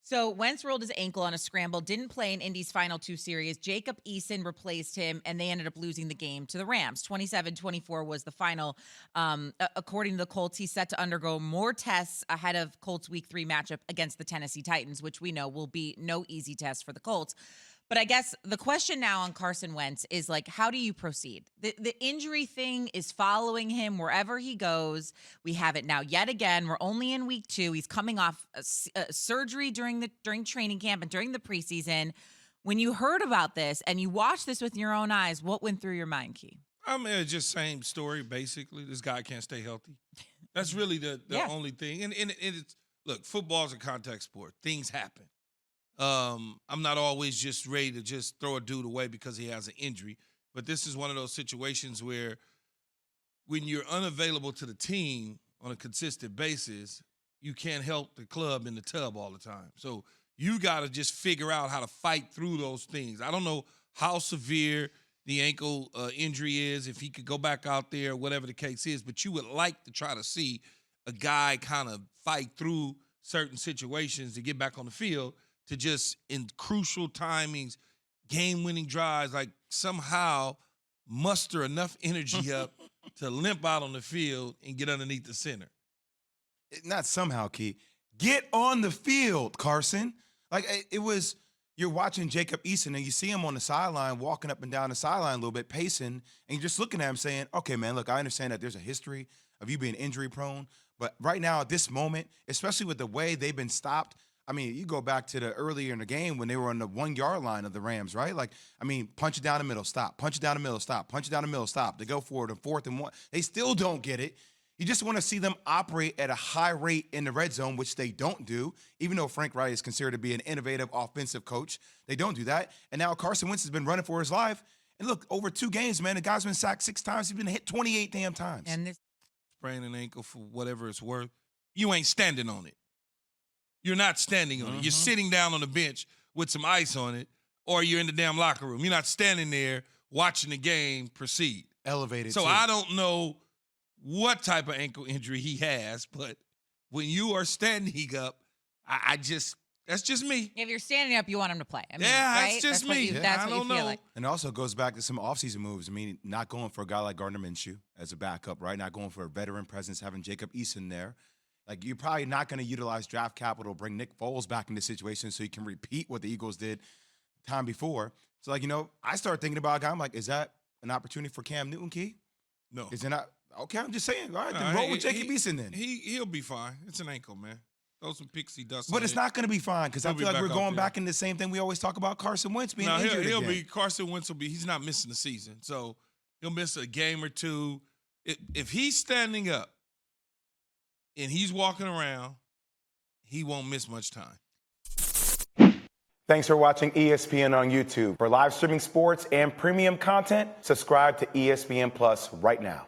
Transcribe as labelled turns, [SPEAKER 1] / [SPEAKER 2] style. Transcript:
[SPEAKER 1] So Wentz rolled his ankle on a scramble, didn't play in Indy's final 2 series. Jacob Eason replaced him, and they ended up losing the game to the Rams. 27-24 was the final. According to the Colts, he's set to undergo more tests ahead of Colts Week 3 matchup against the Tennessee Titans, which we know will be no easy test for the Colts. But I guess the question now on Carson Wentz is, like, how do you proceed? The injury thing is following him wherever he goes. We have it now yet again. We're only in week 2. He's coming off a surgery during training camp and during the preseason. When you heard about this and you watched this with your own eyes, what went through your mind, Key?
[SPEAKER 2] I mean, just same story, basically. This guy can't stay healthy. That's really the only thing. And it's, look, football's a contact sport. Things happen. I'm not always just ready to just throw a dude away because he has an injury. But this is one of those situations where when you're unavailable to the team on a consistent basis, you can't help the club in the tub all the time. So you got to just figure out how to fight through those things. I don't know how severe the ankle injury is, if he could go back out there, whatever the case is, but you would like to try to see a guy kind of fight through certain situations to get back on the field, to just in crucial timings, game-winning drives, like somehow muster enough energy up to limp out on the field and get underneath the center.
[SPEAKER 3] Not somehow, Key. Get on the field, Carson. Like, it was, you're watching Jacob Eason, and you see him on the sideline, walking up and down the sideline a little bit, pacing, and you're just looking at him saying, okay, man, look, I understand that there's a history of you being injury-prone, but right now at this moment, especially with the way they've been stopped, I mean, you go back to the earlier in the game when they were on the 1-yard line of the Rams, right? Like, I mean, punch it down the middle, stop. Punch it down the middle, stop. Punch it down the middle, stop. They go for it on 4th and 1. They still don't get it. You just want to see them operate at a high rate in the red zone, which they don't do, even though Frank Wright is considered to be an innovative offensive coach. They don't do that. And now Carson Wentz has been running for his life. And look, over 2 games, man, the guy's been sacked 6 times. He's been hit 28 damn times.
[SPEAKER 1] And this
[SPEAKER 2] Sprain an ankle for whatever it's worth. You ain't standing on it. You're not standing on it. You're sitting down on the bench with some ice on it, or you're in the damn locker room. You're not standing there watching the game proceed.
[SPEAKER 3] Elevated,
[SPEAKER 2] So
[SPEAKER 3] too.
[SPEAKER 2] I don't know what type of ankle injury he has, but when you are standing up, I just, that's just me.
[SPEAKER 1] if you're standing up, you want him to play. I mean,
[SPEAKER 2] Yeah,
[SPEAKER 1] right?
[SPEAKER 2] that's just
[SPEAKER 1] what
[SPEAKER 2] me.
[SPEAKER 1] you-
[SPEAKER 2] Yeah,
[SPEAKER 1] that's
[SPEAKER 2] I
[SPEAKER 1] what you
[SPEAKER 2] don't
[SPEAKER 1] feel
[SPEAKER 2] know.
[SPEAKER 1] like.
[SPEAKER 3] And it also goes back to some offseason moves. I mean, not going for a guy like Gardner Minshew as a backup, right? Not going for a veteran presence, having Jacob Eason there. Like, you're probably not going to utilize draft capital, bring Nick Foles back in this situation so he can repeat what the Eagles did time before. So, like, I started thinking about a guy. I'm like, is that an opportunity for Cam Newton, Key?
[SPEAKER 2] No.
[SPEAKER 3] Is it not? Okay, I'm just saying. All right,
[SPEAKER 2] No,
[SPEAKER 3] then roll with Jacob Eason then.
[SPEAKER 2] He'll be fine. It's an ankle, man. Throw some pixie dust
[SPEAKER 3] But
[SPEAKER 2] on
[SPEAKER 3] it's
[SPEAKER 2] it.
[SPEAKER 3] not going to be fine because I
[SPEAKER 2] He'll be
[SPEAKER 3] feel like
[SPEAKER 2] back
[SPEAKER 3] we're
[SPEAKER 2] out
[SPEAKER 3] going
[SPEAKER 2] there.
[SPEAKER 3] back into the same thing we always talk about Carson Wentz being
[SPEAKER 2] No,
[SPEAKER 3] injured
[SPEAKER 2] he'll
[SPEAKER 3] again.
[SPEAKER 2] be, Carson Wentz will be, he's not missing the season. So he'll miss a game or two. If he's standing up and he's walking around, he won't miss much time.
[SPEAKER 3] Thanks for watching ESPN on YouTube. For live streaming sports and premium content, subscribe to ESPN Plus right now.